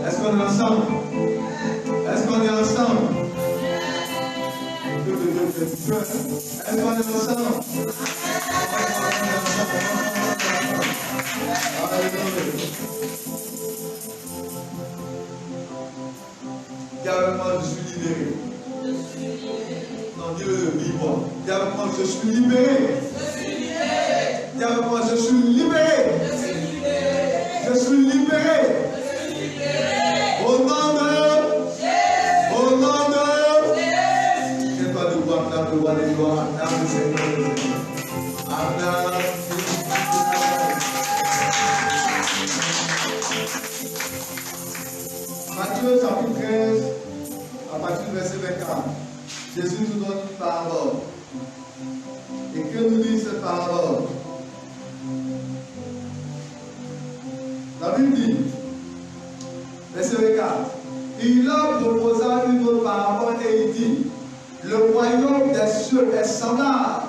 Est-ce qu'on est ensemble? Est-ce qu'on est ensemble? Est-ce qu'on est ensemble? Dis avec moi, je suis libéré. Non, dis-le, dis-moi. Dis avec moi, je suis libéré. Dis avec moi, je suis libéré. Je suis libéré. Au nom de Jésus. Au nom de Jésus. C'est pas de gloire, acclame le roi des gloires, acclame le Seigneur. Acclame. Matthieu chapitre 13, à partir du verset 24. Jésus nous donne une parole. Et que nous dit cette parole? La Bible dit, verset 24, il leur proposa une autre parabole et il dit, le royaume des cieux est semblable.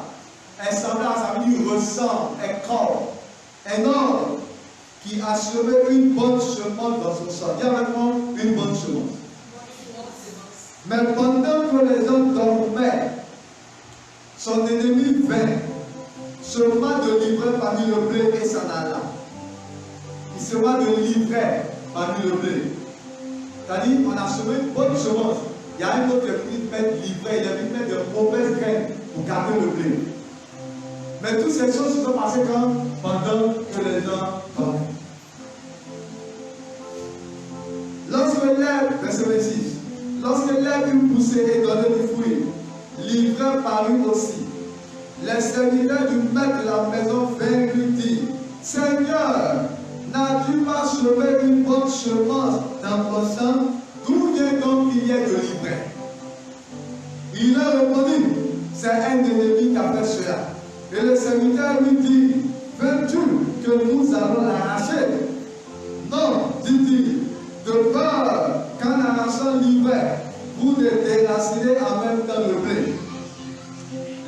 Ça veut dire ressemble, est comme un homme qui a semé une bonne semence dans son champ. Dis avec moi, une bonne semence. Mais pendant que les hommes dormaient, son ennemi vint, sema de livrer parmi le blé et s'en alla. Il sera de livrer parmi le blé. C'est-à-dire, on a semé une bonne semence. Il y a un autre qui est venu mettre livrer, il est venu mettre de mauvaises graines pour garder le blé. Mais toutes ces choses se sont passées quand? Pendant que les gens dormaient. Lorsque l'herbe, verset 26, lorsque l'herbe eut poussé et donné du fruit, l'ivraie parut aussi. Les serviteurs du maître de la maison vinrent lui dire, Seigneur, n'as-tu pas semé une bonne semence dans ton champ? D'où vient donc qu'il y ait de l'ivraie? Il leur répondit, c'est un ennemi qui a fait cela. Et le serviteur lui dit, veux-tu que nous allons l'arracher? Non, dit-il, de peur qu'en arrachant l'ivraie, vous ne déracinez en même temps le blé.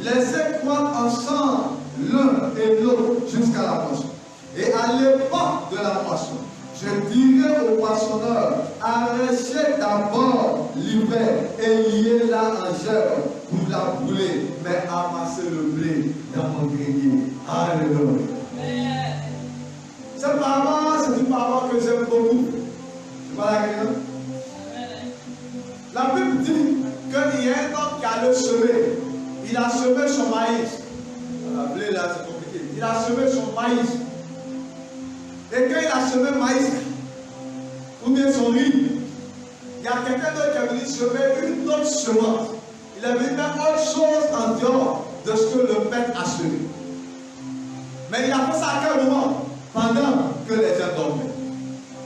Laissez croître ensemble l'un et l'autre jusqu'à la moisson. Et à l'époque de la moisson, je dirai au poissonneur, arrachez d'abord l'ivraie et liez-la en gerbe pour la brûler, mais amassez le blé dans mon grenier. Alléluia. Cette parole, c'est une parole que j'aime beaucoup. C'est pas la question? La Bible dit qu'il y a un homme qui a le semé. Il a semé son maïs. Le blé là, c'est compliqué. Il a semé son maïs. Et quand il a semé maïs, ou bien son riz, il y a quelqu'un d'autre qui a venu semer une autre semence. Il a venu mettre autre chose en dehors de ce que le maître a semé. Mais il a fait ça à quel moment? Pendant que les gens dormaient.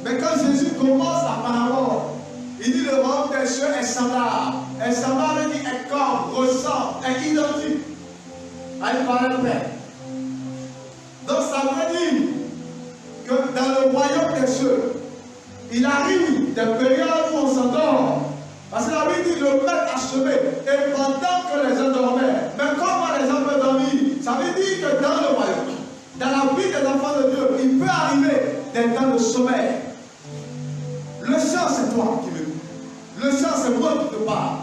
Mais quand Jésus commence la parole, il dit le royaume des cieux est semblable. Et semblable veut dire est comme, ressemble, est identique à une parole Père. Donc ça veut dire que dans le royaume des cieux, il arrive des périodes où on s'endort. Parce que la Bible dit que le maître a semé. Et pendant que les gens dormaient, mais comment les gens peuvent dormir? Ça veut dire que dans le royaume, dans la vie des enfants de Dieu, il peut arriver des temps de sommeil. Le chant, c'est toi qui me dis. Le chant, c'est moi qui te parle.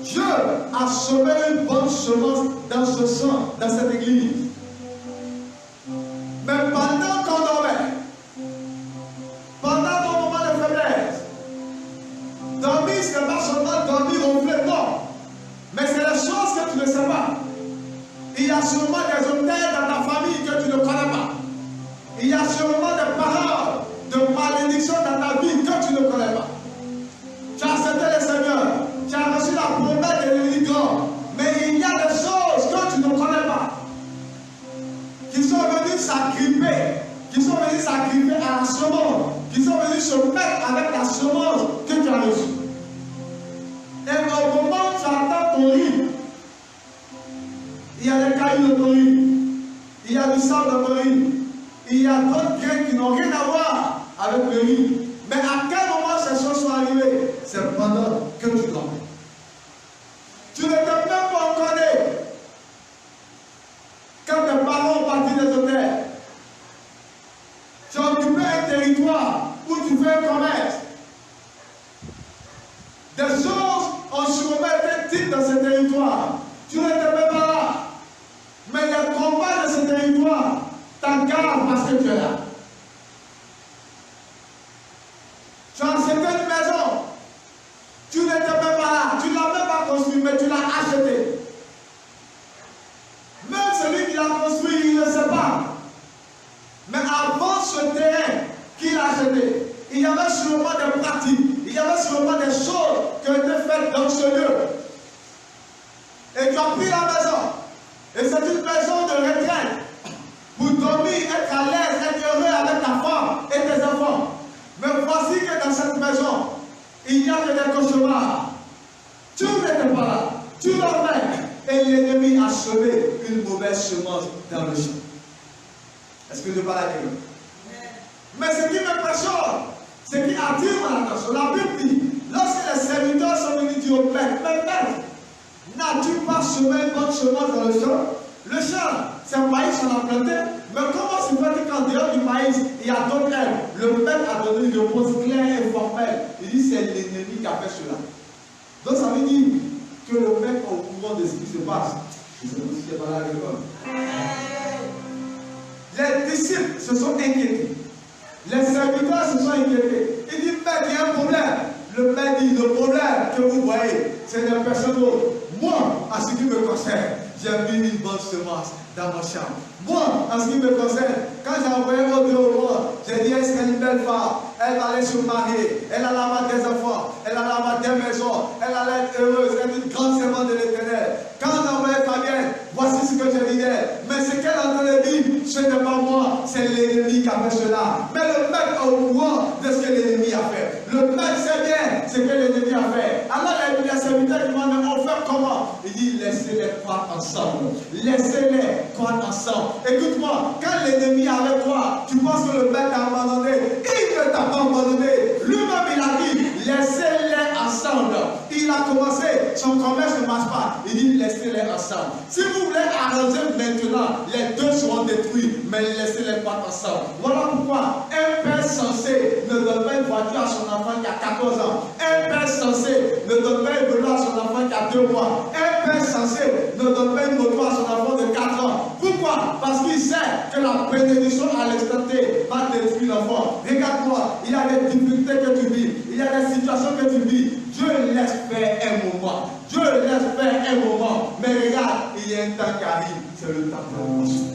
Dieu a semé une bonne semence dans ce sang, dans cette église. Mais pendant qu'on dormait, pendant ton moment de faiblesse, dormir, ce n'est pas seulement dormir ronfler, non. Mais c'est les choses que tu ne sais pas. Il y a sûrement des hôtels dans ta famille que tu ne connais pas. Il y a sûrement des paroles de malédiction dans ta vie que tu ne connais pas. Tu as accepté le Seigneur, tu as reçu la promesse de l'union, mais il y a des choses que tu ne connais pas, qui sont venus s'agripper, à la semence, qui sont venus se mettre avec la semence que tu as reçue. Et au moment où tu attends ton riz, il y a des cailloux de ton riz, il y a du sable dans ton riz, il y a d'autres graines qui n'ont rien à voir avec le riz. Mais à quel moment ces choses sont arrivées? C'est pendant que tu dormais. Tu n'étais même pas encore né. habites dans ce territoire. Tu ne te mets pas là. Mais les combats de ce territoire t'encadrent parce que tu es là. Tu as acheté une maison. Tu ne te mets pas là. Tu ne l'as même pas construite, mais tu l'as achetée. Même celui qui l'a construit, il ne sait pas. Mais avant ce terrain qu'il a acheté, il y avait sûrement des pratiques, il y avait sûrement des choses qui ont été faites dans ce lieu. Et tu as pris la maison. Et c'est une maison de retraite. Pour dormir, être à l'aise, être heureux avec ta femme et tes enfants. Mais voici que dans cette maison, il n'y a que des cauchemars. Tu n'étais pas là. Tu dormais. Et l'ennemi a semé une mauvaise semence dans le champ. Est-ce que je parle à quelqu'un? Mais ce qui m'impressionne, ce qui attire mon attention, la Bible dit, lorsque les serviteurs sont venus dire au maître, mais maître, n'as-tu pas semé une bonne semence dans le champ? Le champ, c'est un maïs qu'on a planté, mais comment se fait qu'en dehors du maïs, il y a d'autres herbes? Le maître a donné une réponse claire et formelle. Il dit, c'est l'ennemi qui a fait cela. Donc ça veut dire que le maître est au courant de ce qui se passe. Je ne sais pas si tu es pas là avec moi. Les disciples se sont inquiétés. Les serviteurs se sont inquiétés. Il dit, maître, il y a un problème. Le maître dit, le problème que vous voyez, c'est des personnes d'autres. Moi, en ce qui me concerne, j'ai mis une bonne semence dans mon champ. Moi, en ce qui me concerne, quand j'ai envoyé mon Dieu au monde, j'ai dit, est-ce qu'elle est une belle femme? Elle va aller se marier, elle allait avoir des enfants, elle allait avoir des maisons, elle allait être heureuse, être une grande servante de l'Éternel. Quand j'ai envoyé Fabienne, voici ce que j'ai dit d'elle. Mais ce qu'elle a entendu dire, ce n'est pas moi, c'est l'ennemi qui a fait cela. Mais le maître est au courant de ce que l'ennemi a fait. Le maître sait bien ce que l'ennemi a fait. Alors les serviteurs demandent, mais on fait comment? Il dit, laissez-les croire ensemble. Laissez-les croire ensemble. Écoute-moi, quand l'ennemi est avec toi, tu penses que le maître t'a abandonné. Il ne t'a pas abandonné. Lui-même, il a dit, laissez-les ensemble. Il a commencé, son commerce ne marche pas. Il dit, laissez-les ensemble. Si vous voulez arranger maintenant, les deux seront détruits, mais laissez-les pas ensemble. Voilà pourquoi un père censé ne donne pas une voiture à son enfant qui a 14 ans. Un père censé ne donne pas une vélo à son enfant qui a 2 mois. Un père censé ne donne pas une moto à son enfant de 4 ans. Pourquoi? Parce qu'il sait que la bénédiction à l'instant T va détruire l'enfant. Regarde-moi, il y a des difficultés que tu vis, il y a des situations que tu vis. Dieu laisse faire un moment. Dieu laisse faire un moment. Mais regarde, il y a un temps qui arrive. C'est le temps de la moisson.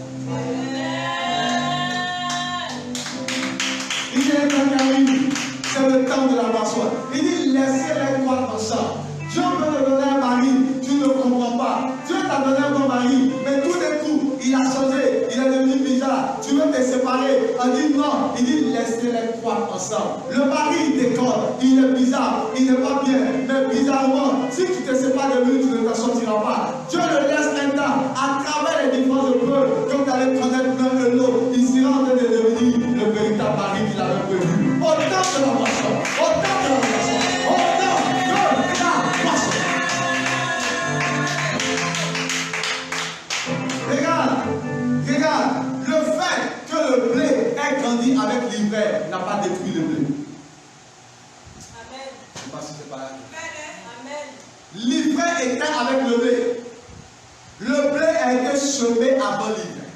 Il y a un temps qui arrive. C'est le temps de la moisson. Il dit, laissez-les croire ensemble. Dieu peut te donner un mari, tu ne comprends pas. Dieu t'a donné un bon mari, mais tout d'un coup, il a changé, il est devenu bizarre. Tu veux te séparer. On dit non, il dit laissez-les croire ensemble. Le mari, il déconne, il est bizarre, il n'est pas bien. Mais bizarrement, si tu te sépares de lui, tu ne t'en sortiras pas. Dieu le laisse un temps, à travers les différences de preuves, comme tu allais connaître l'un et l'autre, il sera en train de devenir le véritable mari qu'il avait prévu. Au temps de la moisson, au temps de la moisson, au temps de la moisson. Regarde, le fait que le blé ait grandi avec l'hiver n'a pas détruit le blé. Amen. Je ne sais pas si c'est pareil. Amen. L'hiver était avec le blé. Le blé a été semé avant l'hiver.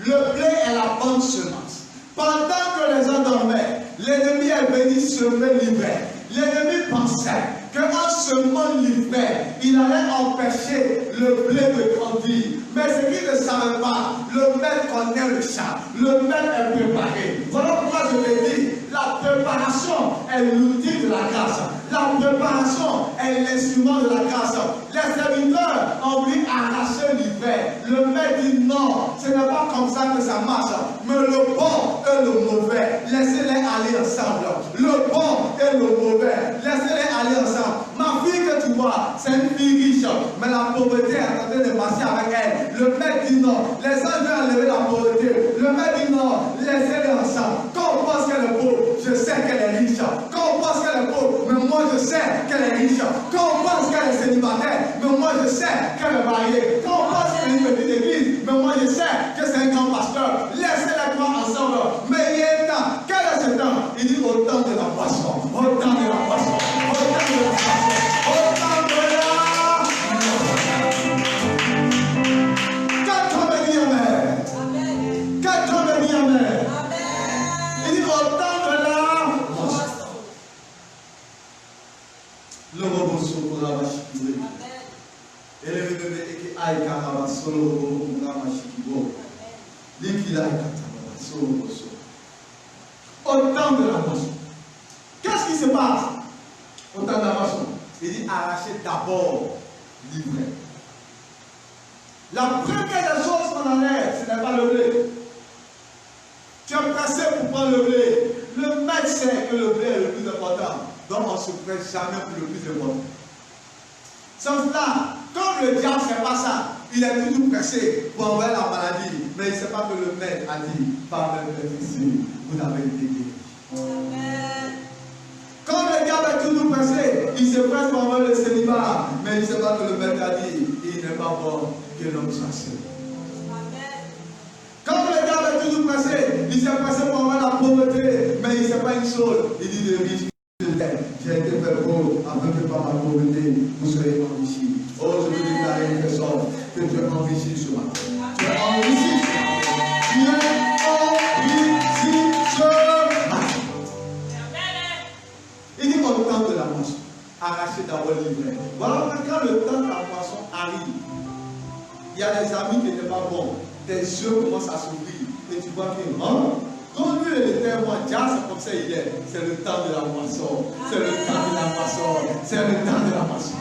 Le blé est la bonne semence. Pendant que les gens dormaient, l'ennemi est venu semer l'hiver. L'ennemi pensait qu'en semant l'hiver, il allait empêcher le blé de grandir. Mais ce qu'il ne savait pas, le maître connaît le champ. Le maître est préparé. Voilà pourquoi je l'ai dit, la préparation est l'outil de la grâce. La préparation est l'instrument de la grâce. Les serviteurs ont voulu arracher l'hiver. Le maître dit non, ce n'est pas comme ça que ça marche. Mais le bon et le mauvais, laissez-les aller ensemble. Le bon et le mauvais, laissez-les aller ensemble. Ma fille que tu vois, c'est une fille riche, mais la pauvreté est en train de marcher avec elle. Le maître dit non, les gens veulent enlever la pauvreté. Le maître dit non, laissez-les ensemble. Quand on pense qu'elle est pauvre, je sais qu'elle est riche. Quand on pense qu'elle est pauvre, mais moi je sais qu'elle est riche. Quand on pense qu'elle est célibataire, mais moi je sais qu'elle est mariée. Quand on pense qu'elle est une petite église, mais moi je sais que c'est un grand pasteur. Laissez-les croire ensemble. Mais il y a un temps. Quel est ce temps? Il dit au temps de la moisson. Au temps de la moisson. Au temps de la moisson. Au temps de la Au temps de la moisson, qu'est-ce qui se passe au temps de la moisson? Il dit arracher d'abord l'ivraie. La première des choses qu'on enlève, ce n'est pas le blé. Tu es pressé pour prendre le blé. Le maître sait que le blé est le plus important. Donc on ne se presse jamais pour le plus important. Sauf là, comme le diable ne fait pas ça, il est toujours pressé pour enlever la maladie. Mais il ne sait pas que le maître a dit, par le maître ici, vous avez été guéri. Quand le diable est toujours pressé, il se presse pour enlever le célibat. Mais il ne sait pas que le maître a dit, il n'est pas bon que l'homme soit seul. Quand le diable est toujours pressé, il s'est pressé pour enlever la pauvreté. Mais il ne sait pas une chose, il dit de riche. J'ai été fait pauvre afin que par ma pauvreté, vous soyez enrichis. Oh, je veux déclarer une personne que tu es enrichi ce matin. Tu es enrichi. Tu es enrichi ce matin. Il dit au temps de la moisson, arrachez d'abord l'ivraie. Voilà quand le temps de la moisson arrive, il y a des amis qui n'étaient pas bons. Tes yeux commencent à s'ouvrir et tu vois que, quand lui et le témoin, c'est comme ça il est. C'est le temps de la moisson. C'est le temps de la moisson. C'est le temps de la moisson.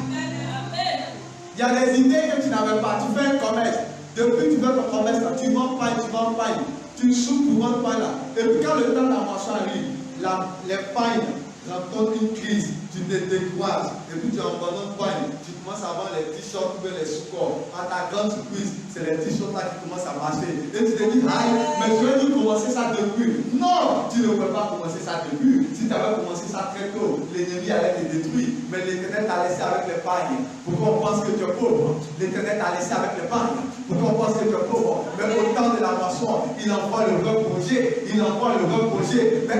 Il y a des idées que tu n'avais pas. Tu fais un commerce. Depuis que tu fais ton commerce, tu vends paille. Tu souffres pour vendre paille là. Et puis quand le temps de la moisson arrive, les pailles rencontrent une crise. Tu te décourages. Et puis tu abandonnes paille. Tu commences à vendre les t-shirts ou les sous-corps. À ta grande surprise, c'est les t-shirts là qui commencent à marcher. Et tu te dis, aïe, mais je vais dû commencer ça depuis. Non, tu ne peux pas commencer ça depuis. Si tu avais commencé ça très tôt, l'ennemi allait te détruire. Mais l'Éternel t'a laissé avec les pailles. Pourquoi on pense que tu es pauvre? L'Éternel t'a laissé avec les pailles. Pourquoi on pense que tu es pauvre? Mais au temps de la moisson, il envoie le vrai projet. Mais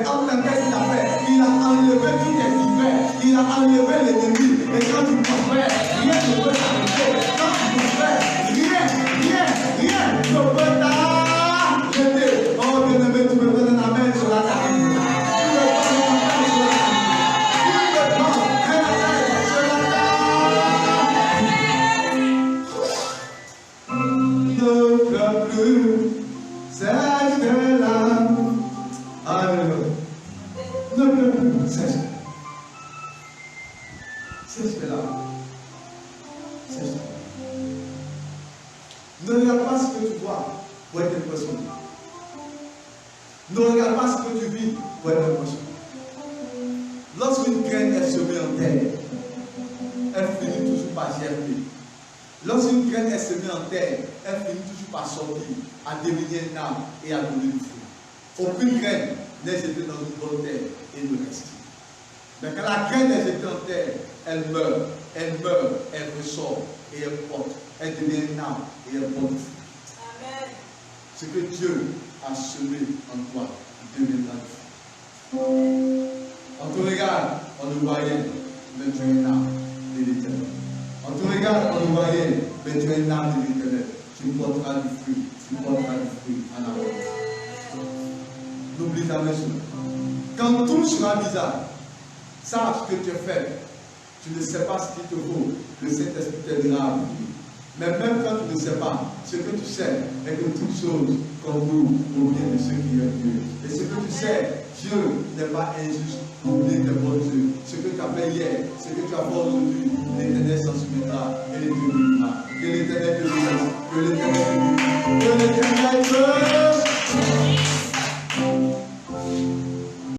en même temps, il a fait. Il a enlevé tous tes hivers. Il a enlevé l'ennemi. Et quand tu prospères, rien ne peut t'arrêter. Quand tu prospères, rien ne peut t'arrêter. Oh, bien-aimé, tu me donnes un amen sur la table. Ne regarde pas ce que tu vois pour être impressionné. Ne regarde pas ce que tu vis pour être impressionné. Lorsqu'une graine est semée en terre, elle finit toujours par germer. Lorsqu'une graine est semée en terre, elle finit toujours par sortir, à devenir un arbre et à donner du fruit. Aucune graine n'est jetée dans une bonne terre et ne reste. Mais quand la graine est jetée en terre, elle meurt, elle ressort et elle porte. Elle devient un arbre et elle porte du fruit. Amen. Ce que Dieu a semé en toi deviendra du fruit. On te regarde, on ne voit rien, mais tu es un arbre de l'Éternel. On te regarde, on ne voit rien, mais tu es un arbre de l'Éternel. Tu porteras du fruit en abondance. N'oublie jamais cela. Quand tout sera bizarre, sache que tu es faible. Tu ne sais pas ce qu'il te faut. Le Saint-Esprit t'aidera. Mais même quand tu ne sais pas, ce que tu sais est que toutes choses concourent au bien de ceux qui aiment Dieu. Et ce que tu sais, Dieu n'est pas injuste pour oublier tes bonnes œuvres. Ce que tu as fait hier, ce que tu as fait aujourd'hui, l'Éternel